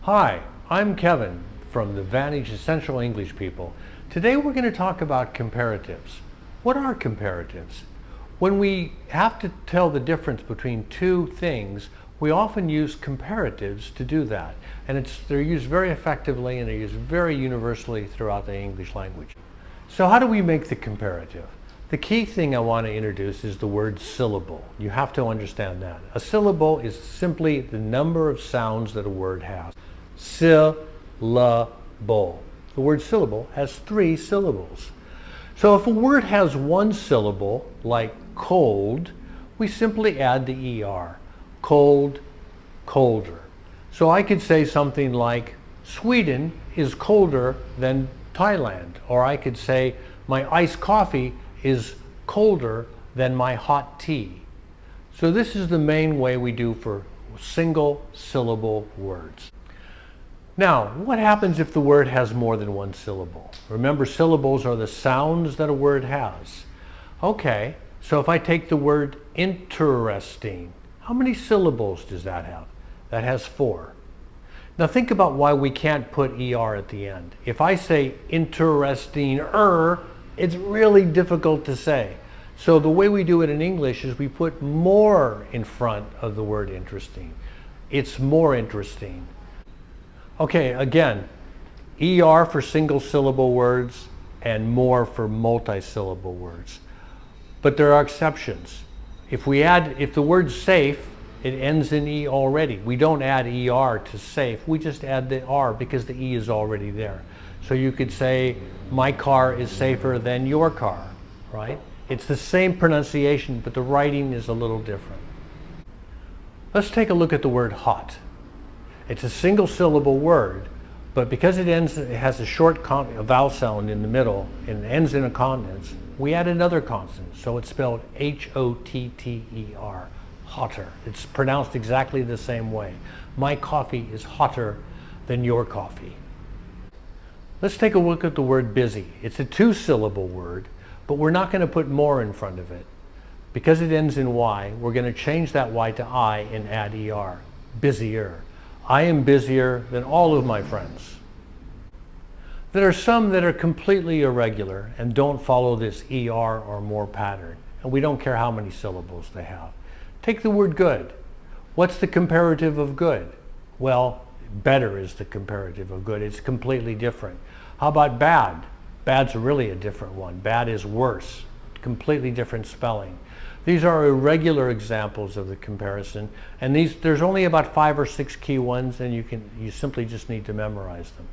Hi, I'm Kevin from the Vantage Essential English People. Today we're going to talk about comparatives. What are comparatives? When we have to tell the difference between two things, we often use comparatives to do that. And they're used very effectively and they're used very universally throughout the English language. So how do we make the comparative? The key thing I want to introduce is the word syllable. You have to understand that. A syllable is simply the number of sounds that a word has. Syllable. The word syllable has 3 syllables. So if a word has 1 syllable, like cold, we simply add the ER. Cold, colder. So I could say something like, Sweden is colder than Thailand. Or I could say, my iced coffee is colder than my hot tea. So this is the main way we do for single syllable words. Now, what happens if the word has more than 1 syllable? Remember, syllables are the sounds that a word has. Okay, so if I take the word interesting, how many syllables does that have? That has 4. Now think about why we can't put ER at the end. If I say interesting-er, it's really difficult to say. So the way we do it in English is we put more in front of the word interesting. It's more interesting. Okay, again, ER for single syllable words and more for multi-syllable words. But there are exceptions. If the word's safe, it ends in E already. We don't add ER to safe, we just add the R because the E is already there. So you could say, my car is safer than your car, right? It's the same pronunciation, but the writing is a little different. Let's take a look at the word hot. It's a single syllable word, but because it has a short vowel sound in the middle and ends in a consonant, we add another consonant. So it's spelled H-O-T-T-E-R, hotter. It's pronounced exactly the same way. My coffee is hotter than your coffee. Let's take a look at the word busy. It's a 2-syllable word, but we're not going to put more in front of it. Because it ends in Y, we're going to change that Y to I and add ER, busier. I am busier than all of my friends. There are some that are completely irregular and don't follow this ER or more pattern, and we don't care how many syllables they have. Take the word good. What's the comparative of good? Well, better is the comparative of good. It's completely different. How about bad? Bad's really a different one. Bad is worse. Completely different spelling. These are irregular examples of the comparison, and there's only about 5 or 6 key ones, and you simply just need to memorize them.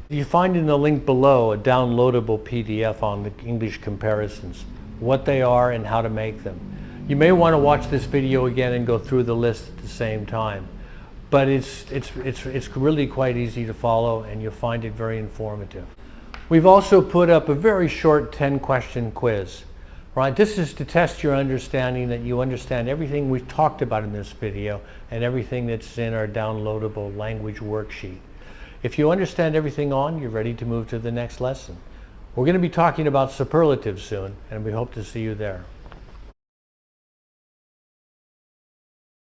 You find in the link below a downloadable PDF on the English comparisons, what they are and how to make them. You may want to watch this video again and go through the list at the same time, but it's really quite easy to follow, and you'll find it very informative. We've also put up a very short 10-question quiz. Right, this is to test your understanding, that you understand everything we've talked about in this video and everything that's in our downloadable language worksheet. If you understand everything you're ready to move to the next lesson. We're going to be talking about superlatives soon, and we hope to see you there.